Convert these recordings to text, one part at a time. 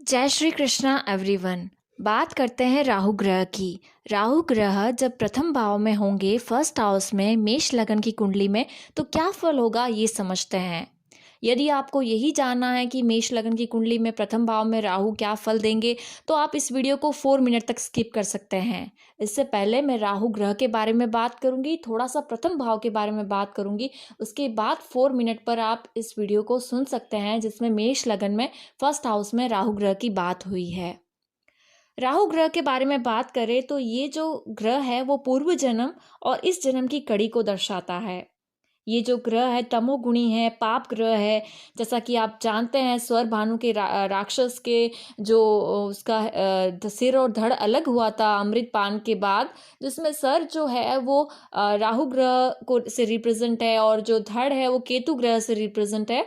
जय श्री कृष्णा एवरीवन। बात करते हैं राहु ग्रह की। राहु ग्रह जब प्रथम भाव में होंगे, फर्स्ट हाउस में, मेष लगन की कुंडली में, तो क्या फल होगा ये समझते हैं। यदि आपको यही जानना है कि मेष लगन की कुंडली में प्रथम भाव में राहु क्या फल देंगे, तो आप इस वीडियो को 4 मिनट तक स्किप कर सकते हैं। इससे पहले मैं राहु ग्रह के बारे में बात करूंगी, थोड़ा सा प्रथम भाव के बारे में बात करूंगी। उसके बाद 4 मिनट पर आप इस वीडियो को सुन सकते हैं जिसमें मेष लगन में फर्स्ट हाउस में राहु ग्रह की बात हुई है। राहु ग्रह के बारे में बात करें तो ये जो ग्रह है वो पूर्व जन्म और इस जन्म की कड़ी को दर्शाता है। ये जो ग्रह है तमोगुणी है, पाप ग्रह है। जैसा कि आप जानते हैं, स्वर भानु के राक्षस के जो उसका सिर और धड़ अलग हुआ था अमृत पान के बाद, जिसमें सर जो है वो राहु ग्रह को से रिप्रेजेंट है और जो धड़ है वो केतु ग्रह से रिप्रेजेंट है।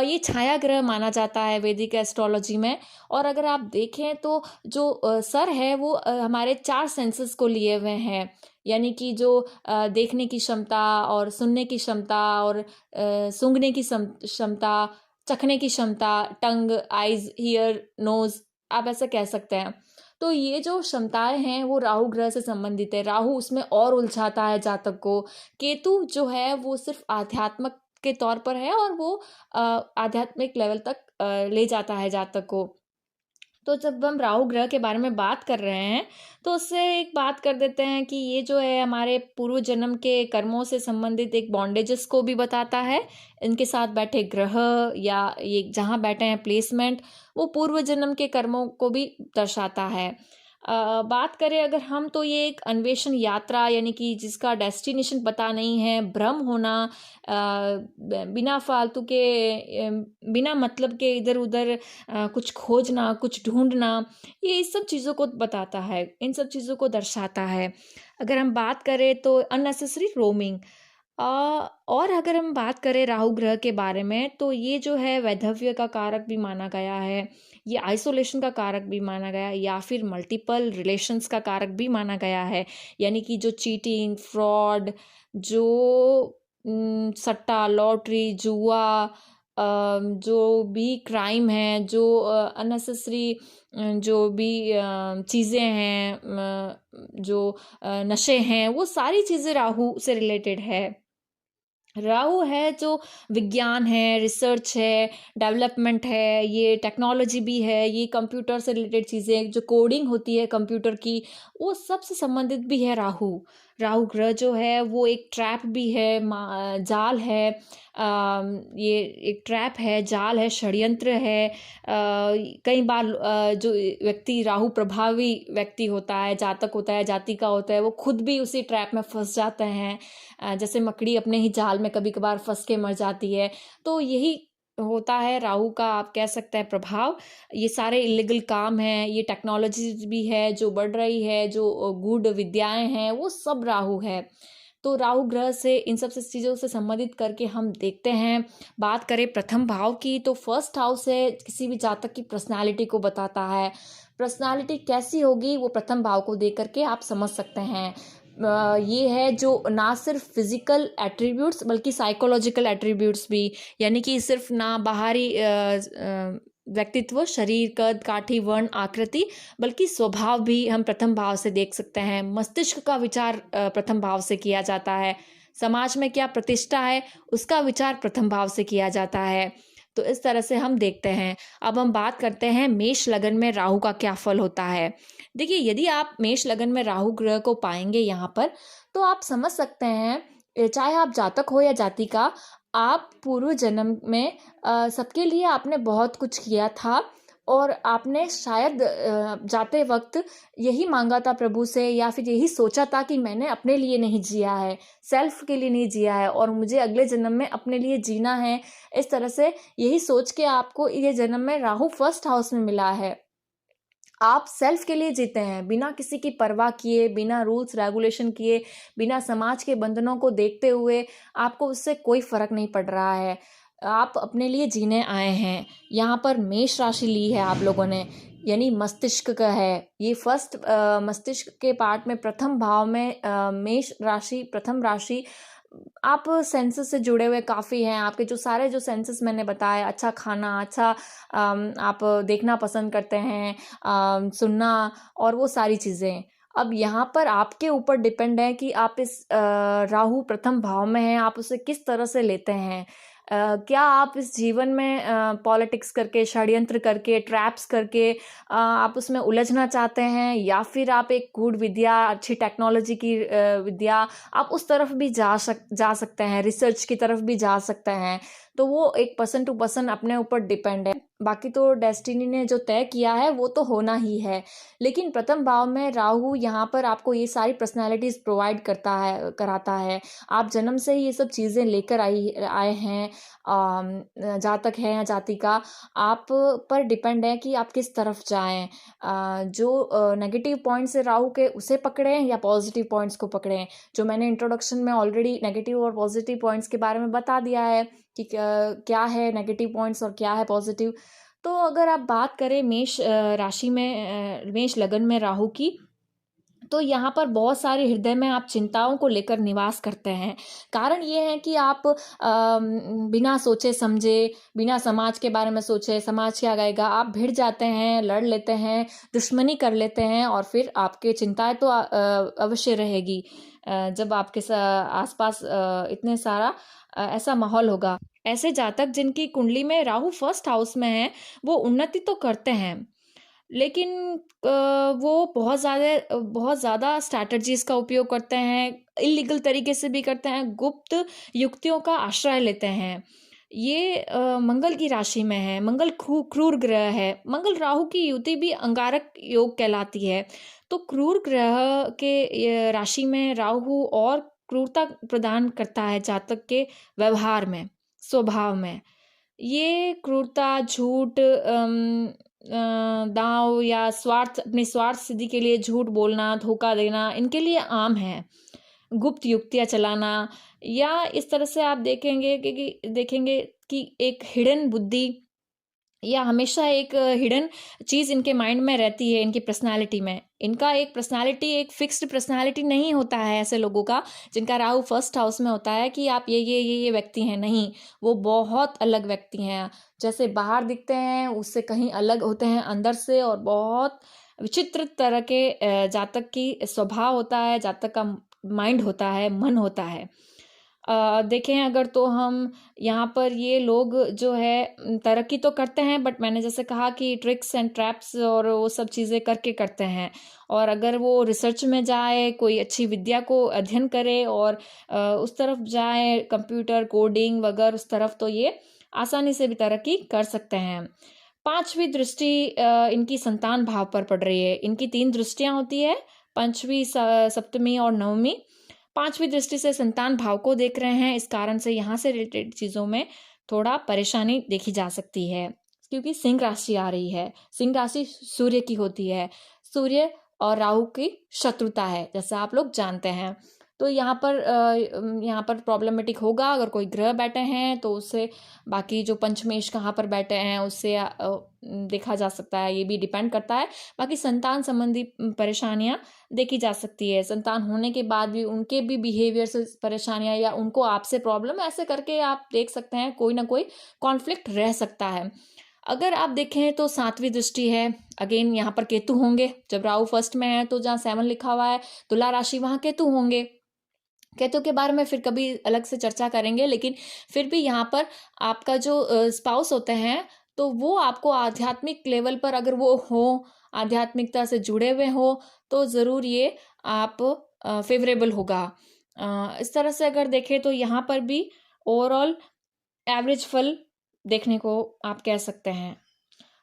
ये छाया ग्रह माना जाता है वैदिक एस्ट्रोलॉजी में। और अगर आप देखें तो जो सर है वो हमारे 4 सेंसेस को लिए हुए हैं, यानी कि जो देखने की क्षमता और सुनने की क्षमता और सूंघने की क्षमता, चखने की क्षमता, टंग, आइज, ईयर, नोज, आप ऐसा कह सकते हैं। तो ये जो क्षमताएं हैं वो राहु ग्रह से संबंधित है। राहु उसमें और उलझाता है जातक को। केतु जो है वो सिर्फ आध्यात्मिक के तौर पर है और वो आध्यात्मिक लेवल तक ले जाता है जातक को। तो जब हम राहु ग्रह के बारे में बात कर रहे हैं तो उससे एक बात कर देते हैं कि ये जो है हमारे पूर्व जन्म के कर्मों से संबंधित एक बॉन्डेजेस को भी बताता है। इनके साथ बैठे ग्रह या ये जहाँ बैठे हैं प्लेसमेंट, वो पूर्व जन्म के कर्मों को भी दर्शाता है। बात करें अगर हम, तो ये एक अन्वेषण यात्रा, यानी कि जिसका डेस्टिनेशन पता नहीं है, भ्रम होना, बिना फालतू के बिना मतलब के इधर उधर कुछ खोजना, कुछ ढूंढना, ये इस सब चीज़ों को बताता है, इन सब चीज़ों को दर्शाता है। अगर हम बात करें तो अननेसेसरी रोमिंग। और अगर हम बात करें राहु ग्रह के बारे में तो ये जो है वैधव्य का कारक भी माना गया है, ये आइसोलेशन का कारक भी माना गया है, या फिर मल्टीपल रिलेशंस का कारक भी माना गया है। यानी कि जो चीटिंग, फ्रॉड, जो सट्टा, लॉटरी, जुआ, जो भी क्राइम है, जो अननेसेसरी जो भी चीज़ें हैं, जो नशे हैं, वो सारी चीज़ें राहु से रिलेटेड है। राहु है जो विज्ञान है, रिसर्च है, डेवलपमेंट है, ये टेक्नोलॉजी भी है, ये कंप्यूटर से रिलेटेड चीज़ें, जो कोडिंग होती है कंप्यूटर की, वो सब से संबंधित भी है राहु। राहु ग्रह जो है वो एक ट्रैप भी है, जाल है। ये एक ट्रैप है, जाल है, षड्यंत्र है। कई बार जो व्यक्ति राहु प्रभावी व्यक्ति होता है, जातक होता है, जातिका होता है, वो खुद भी उसी ट्रैप में फंस जाते हैं। जैसे मकड़ी अपने ही जाल में कभी कभार फंस के मर जाती है। तो यही होता है राहु का, आप कह सकते हैं, प्रभाव। ये सारे इलीगल काम हैं, ये टेक्नोलॉजी भी है जो बढ़ रही है, जो गूढ़ विद्याएं हैं, वो सब राहु है। तो राहु ग्रह से इन सब से चीज़ों से संबंधित करके हम देखते हैं। बात करें प्रथम भाव की तो फर्स्ट हाउस है किसी भी जातक की पर्सनालिटी को बताता है। पर्सनालिटी कैसी होगी वो प्रथम भाव को देख करके आप समझ सकते हैं। ये है जो ना सिर्फ फिजिकल एट्रीब्यूट्स बल्कि साइकोलॉजिकल एट्रीब्यूट्स भी, यानी कि सिर्फ ना बाहरी व्यक्तित्व, शरीर, कद, काठी, वर्ण, आकृति, बल्कि स्वभाव भी हम प्रथम भाव से देख सकते हैं। मस्तिष्क का विचार प्रथम भाव से किया जाता है। समाज में क्या प्रतिष्ठा है उसका विचार प्रथम भाव से किया जाता है। तो इस तरह से हम देखते हैं। अब हम बात करते हैं मेष लगन में राहु का क्या फल होता है। देखिए, यदि आप मेष लगन में राहु ग्रह को पाएंगे यहाँ पर, तो आप समझ सकते हैं, चाहे आप जातक हो या जातिका, आप पूर्व जन्म में सबके लिए आपने बहुत कुछ किया था और आपने शायद जाते वक्त यही मांगा था प्रभु से, या फिर यही सोचा था कि मैंने अपने लिए नहीं जिया है, सेल्फ के लिए नहीं जिया है और मुझे अगले जन्म में अपने लिए जीना है। इस तरह से यही सोच के आपको ये जन्म में राहु फर्स्ट हाउस में मिला है। आप सेल्फ के लिए जीते हैं, बिना किसी की परवाह किए, बिना रूल्स रेगुलेशन किए, बिना समाज के बंधनों को देखते हुए। आपको उससे कोई फर्क नहीं पड़ रहा है, आप अपने लिए जीने आए हैं। यहाँ पर मेष राशि ली है आप लोगों ने, यानी मस्तिष्क का है ये मस्तिष्क के पार्ट में प्रथम भाव में मेष राशि, प्रथम राशि आप सेंसेस से जुड़े हुए काफ़ी हैं, आपके जो सारे जो सेंसेस मैंने बताए, अच्छा खाना, अच्छा आप देखना पसंद करते हैं, सुनना और वो सारी चीज़ें। अब यहाँ पर आपके ऊपर डिपेंड है कि आप इस राहु प्रथम भाव में हैं, आप उसे किस तरह से लेते हैं। क्या आप इस जीवन में पॉलिटिक्स करके, षड्यंत्र करके, ट्रैप्स करके आप उसमें उलझना चाहते हैं, या फिर आप एक गूढ़ विद्या, अच्छी टेक्नोलॉजी की विद्या, आप उस तरफ भी जा सकते हैं, रिसर्च की तरफ भी जा सकते हैं। तो वो एक पर्सन टू पर्सन अपने ऊपर डिपेंड है। बाकी तो डेस्टिनी ने जो तय किया है वो तो होना ही है। लेकिन प्रथम भाव में राहु यहाँ पर आपको ये सारी पर्सनैलिटीज़ प्रोवाइड कराता है। आप जन्म से ही ये सब चीज़ें लेकर आए हैं। जातक है या जातिका, आप पर डिपेंड है कि आप किस तरफ जाएँ। जो नेगेटिव पॉइंट्स है राहु के, उसे पकड़ें या पॉजिटिव पॉइंट्स को पकड़ें। जो मैंने इंट्रोडक्शन में ऑलरेडी नेगेटिव और पॉजिटिव पॉइंट्स के बारे में बता दिया है कि क्या है नेगेटिव पॉइंट्स और क्या है पॉजिटिव। तो अगर आप बात करें मेष राशि में, मेष लगन में राहु की, तो यहाँ पर बहुत सारे हृदय में आप चिंताओं को लेकर निवास करते हैं। कारण ये है कि आप बिना सोचे समझे, बिना समाज के बारे में सोचे, समाज क्या कहेगा, आप भिड़ जाते हैं, लड़ लेते हैं, दुश्मनी कर लेते हैं, और फिर आपके चिंताएं तो अवश्य रहेगी। जब आपके आसपास इतने सारा ऐसा माहौल होगा। ऐसे जातक जिनकी कुंडली में राहु फर्स्ट हाउस में है, वो उन्नति तो करते हैं, लेकिन वो बहुत ज़्यादा स्ट्रैटेजीज़ का उपयोग करते हैं, इल्लीगल तरीके से भी करते हैं, गुप्त युक्तियों का आश्रय लेते हैं। ये मंगल की राशि में है, मंगल क्रूर ग्रह है। मंगल राहु की युति भी अंगारक योग कहलाती है। तो क्रूर ग्रह के राशि में राहु और क्रूरता प्रदान करता है जातक के व्यवहार में, स्वभाव में। ये क्रूरता, झूठ, दांव या अपनी स्वार्थ सिद्धि के लिए झूठ बोलना, धोखा देना, इनके लिए आम है। गुप्त युक्तियाँ चलाना, या इस तरह से आप देखेंगे कि एक हिडन बुद्धि, या हमेशा एक हिडन चीज़ इनके माइंड में रहती है, इनकी पर्सनालिटी में। इनका एक फिक्स्ड पर्सनालिटी नहीं होता है ऐसे लोगों का, जिनका राहु फर्स्ट हाउस में होता है कि आप ये व्यक्ति हैं। नहीं, वो बहुत अलग व्यक्ति हैं। जैसे बाहर दिखते हैं उससे कहीं अलग होते हैं अंदर से, और बहुत विचित्र तरह के जातक की स्वभाव होता है, जातक का माइंड होता है, मन होता है। देखें अगर, तो हम यहाँ पर ये लोग जो है तरक्की तो करते हैं, बट मैंने जैसे कहा कि ट्रिक्स एंड ट्रैप्स और वो सब चीज़ें करके करते हैं। और अगर वो रिसर्च में जाए, कोई अच्छी विद्या को अध्ययन करे और उस तरफ जाए, कंप्यूटर कोडिंग वगैरह उस तरफ, तो ये आसानी से भी तरक्की कर सकते हैं। पांचवी दृष्टि इनकी संतान भाव पर पड़ रही है। इनकी 3 दृष्टियां होती है, पंचवी, सप्तमी और नवमी। पांचवी दृष्टि से संतान भाव को देख रहे हैं। इस कारण से यहाँ से रिलेटेड चीज़ों में थोड़ा परेशानी देखी जा सकती है, क्योंकि सिंह राशि आ रही है। सिंह राशि सूर्य की होती है, सूर्य और राहु की शत्रुता है, जैसा आप लोग जानते हैं। तो यहाँ पर प्रॉब्लमेटिक होगा अगर कोई ग्रह बैठे हैं, तो उससे बाकी जो पंचमेश कहाँ पर बैठे हैं उससे देखा जा सकता है, ये भी डिपेंड करता है। बाकी संतान संबंधी परेशानियां देखी जा सकती है। संतान होने के बाद भी उनके भी बिहेवियर से परेशानियां, या उनको आपसे प्रॉब्लम, ऐसे करके आप देख सकते हैं कोई ना कोई कॉन्फ्लिक्ट रह सकता है। अगर आप देखें तो 7वीं दृष्टि है, अगेन यहाँ पर केतु होंगे। जब राहु फर्स्ट में है तो जहाँ 7 लिखा हुआ है तुला राशि, वहाँ केतु होंगे। केतु के बारे में फिर कभी अलग से चर्चा करेंगे, लेकिन फिर भी यहाँ पर आपका जो स्पाउस होते हैं, तो वो आपको आध्यात्मिक लेवल पर अगर वो हो, आध्यात्मिकता से जुड़े हुए हो, तो ज़रूर ये आप फेवरेबल होगा। इस तरह से अगर देखें तो यहाँ पर भी ओवरऑल एवरेज फल देखने को आप कह सकते हैं।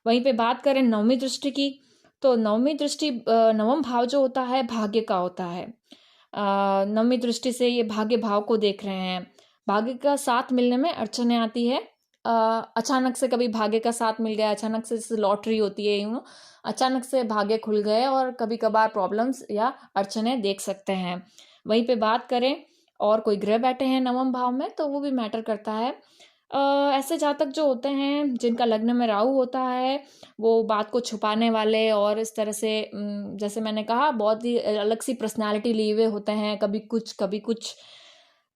वहीं पे बात करें नवमी दृष्टि की, तो नवमी दृष्टि, नवम भाव जो होता है भाग्य का होता है। नवमी दृष्टि से ये भाग्य भाव को देख रहे हैं। भाग्य का साथ मिलने में अड़चने आती है। अचानक से कभी भाग्य का साथ मिल गया, अचानक से जैसे लॉटरी होती है, अचानक से भाग्य खुल गए, और कभी कभार प्रॉब्लम्स या अड़चने देख सकते हैं। वहीं पे बात करें और कोई ग्रह बैठे हैं नवम भाव में, तो वो भी मैटर करता है। ऐसे जातक जो होते हैं जिनका लग्न में राहु होता है, वो बात को छुपाने वाले, और इस तरह से जैसे मैंने कहा बहुत ही अलग सी पर्सनालिटी लिए हुए होते हैं, कभी कुछ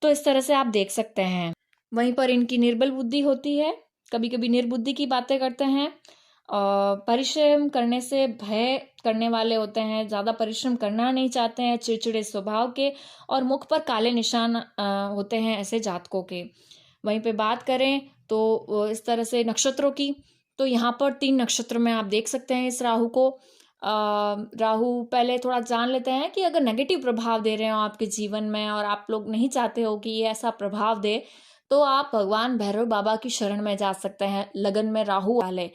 तो इस तरह से आप देख सकते हैं। वहीं पर इनकी निर्बल बुद्धि होती है, कभी कभी निर्बुद्धि की बातें करते हैं। परिश्रम करने से भय करने वाले होते हैं, ज़्यादा परिश्रम करना नहीं चाहते हैं, चिड़चिड़े स्वभाव के, और मुख पर काले निशान होते हैं ऐसे जातकों के। वहीं पे बात करें तो इस तरह से नक्षत्रों की, तो यहाँ पर 3 नक्षत्र में आप देख सकते हैं इस राहु को। राहु पहले थोड़ा जान लेते हैं कि अगर नेगेटिव प्रभाव दे रहे हो आपके जीवन में और आप लोग नहीं चाहते हो कि ये ऐसा प्रभाव दे, तो आप भगवान भैरव बाबा की शरण में जा सकते हैं। लगन में राहु वाले,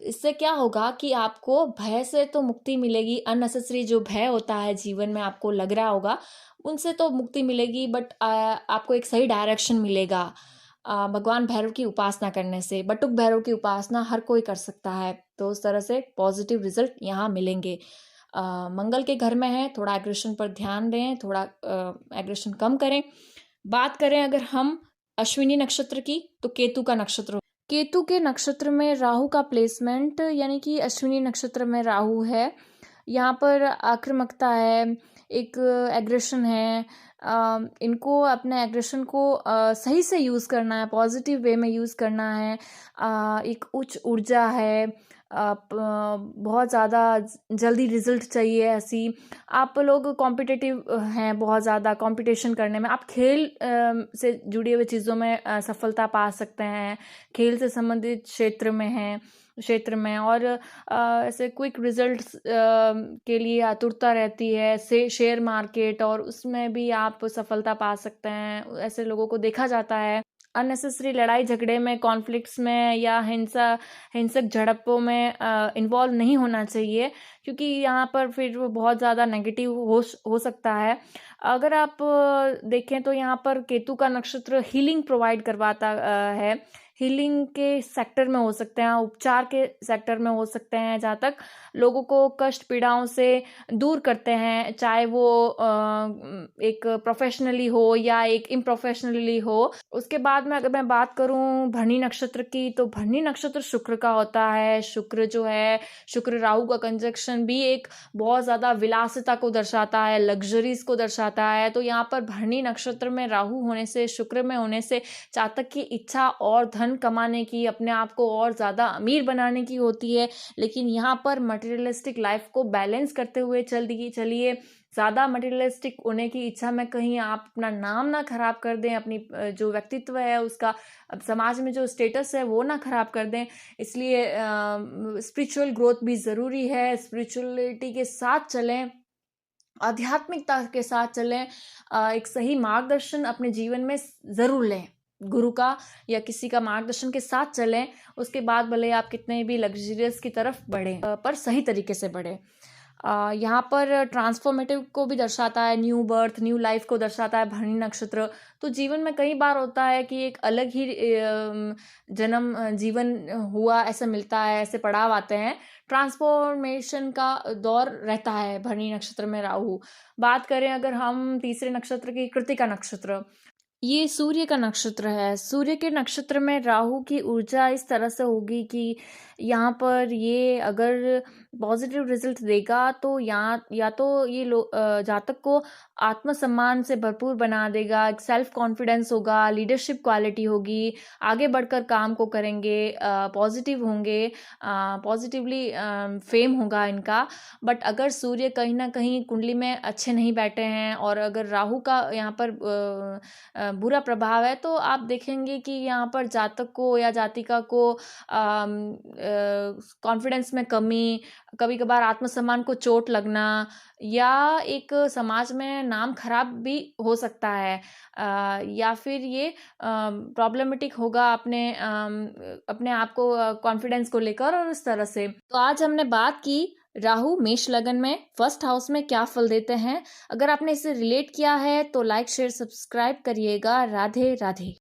इससे क्या होगा कि आपको भय से तो मुक्ति मिलेगी। अननेसेसरी जो भय होता है जीवन में आपको लग रहा होगा, उनसे तो मुक्ति मिलेगी, बट आपको एक सही डायरेक्शन मिलेगा भगवान भैरव की उपासना करने से। बटुक भैरव की उपासना हर कोई कर सकता है, तो उस तरह से पॉजिटिव रिजल्ट यहाँ मिलेंगे। मंगल के घर में है, थोड़ा एग्रेशन पर ध्यान दें, थोड़ा एग्रेशन कम करें। बात करें अगर हम अश्विनी नक्षत्र की, तो केतु का नक्षत्र, केतु के नक्षत्र में राहु का प्लेसमेंट, यानी कि अश्विनी नक्षत्र में राहु है। यहाँ पर आक्रामकता है, एक एग्रेशन है। इनको अपने एग्रेशन को सही से यूज़ करना है, पॉजिटिव वे में यूज़ करना है। एक उच्च ऊर्जा है, बहुत ज़्यादा जल्दी रिजल्ट चाहिए ऐसी। आप लोग कॉम्पिटिटिव हैं, बहुत ज़्यादा कंपटीशन करने में। आप खेल से जुड़ी हुई चीज़ों में सफलता पा सकते हैं, खेल से संबंधित क्षेत्र में और ऐसे क्विक रिजल्ट्स के लिए आतुरता रहती है। से शेयर मार्केट, और उसमें भी आप सफलता पा सकते हैं, ऐसे लोगों को देखा जाता है। अननेसेसरी लड़ाई झगड़े में, कॉन्फ्लिक्ट्स में या हिंसक झड़पों में इन्वॉल्व नहीं होना चाहिए, क्योंकि यहाँ पर फिर वो बहुत ज़्यादा नेगेटिव हो सकता है। अगर आप देखें तो यहाँ पर केतु का नक्षत्र हीलिंग प्रोवाइड करवाता है। हीलिंग के सेक्टर में हो सकते हैं, उपचार के सेक्टर में हो सकते हैं, जहाँ तक लोगों को कष्ट पीड़ाओं से दूर करते हैं, चाहे वो एक प्रोफेशनली हो या एक इम्प्रोफेशनली हो। उसके बाद में अगर मैं बात करूं भरणी नक्षत्र की, तो भरणी नक्षत्र शुक्र का होता है। शुक्र जो है, शुक्र राहु का कंजक्शन भी एक बहुत ज़्यादा विलासिता को दर्शाता है, लग्जरीज को दर्शाता है। तो यहाँ पर भरणी नक्षत्र में राहु होने से, शुक्र में होने से जातक की इच्छा और धन कमाने की, अपने आप को और ज़्यादा अमीर बनाने की होती है। लेकिन यहाँ पर मटेरियलिस्टिक लाइफ को बैलेंस करते हुए चलिए। ज़्यादा मटेरियलिस्टिक होने की इच्छा में कहीं आप अपना नाम ना खराब कर दें, अपनी जो व्यक्तित्व है उसका, समाज में जो स्टेटस है वो ना खराब कर दें। इसलिए स्पिरिचुअल ग्रोथ भी ज़रूरी है। स्पिरिचुअलिटी के साथ चलें, आध्यात्मिकता के साथ चलें, एक सही मार्गदर्शन अपने जीवन में ज़रूर लें, गुरु का या किसी का मार्गदर्शन के साथ चलें। उसके बाद भले आप कितने भी लग्जरियस की तरफ बढ़ें, पर सही तरीके से बढ़ें। यहाँ पर ट्रांसफॉर्मेटिव को भी दर्शाता है, न्यू बर्थ, न्यू लाइफ को दर्शाता है भरणी नक्षत्र। तो जीवन में कई बार होता है कि एक अलग ही जन्म जीवन हुआ ऐसा मिलता है, ऐसे पड़ाव आते हैं, ट्रांसफॉर्मेशन का दौर रहता है भरणी नक्षत्र में राहु। बात करें अगर हम तीसरे नक्षत्र की, कृत्तिका नक्षत्र, ये सूर्य का नक्षत्र है। सूर्य के नक्षत्र में राहु की ऊर्जा इस तरह से होगी कि यहाँ पर ये अगर पॉजिटिव रिजल्ट देगा तो यहाँ या तो ये जातक को आत्मसम्मान से भरपूर बना देगा, एक सेल्फ कॉन्फिडेंस होगा, लीडरशिप क्वालिटी होगी, आगे बढ़कर काम को करेंगे, पॉजिटिव होंगे, पॉजिटिवली फेम होगा इनका। बट अगर सूर्य कहीं ना कहीं कुंडली में अच्छे नहीं बैठे हैं और अगर राहु का यहाँ पर बुरा प्रभाव है, तो आप देखेंगे कि यहाँ पर जातक को या जातिका को कॉन्फिडेंस में कमी, कभी कभार आत्मसम्मान को चोट लगना, या एक समाज में नाम खराब भी हो सकता है, या फिर ये प्रॉब्लमेटिक होगा अपने आप को कॉन्फिडेंस को लेकर, और इस तरह से। तो आज हमने बात की राहु मेष लगन में फर्स्ट हाउस में क्या फल देते हैं। अगर आपने इसे रिलेट किया है तो लाइक शेयर सब्सक्राइब करिएगा। राधे राधे।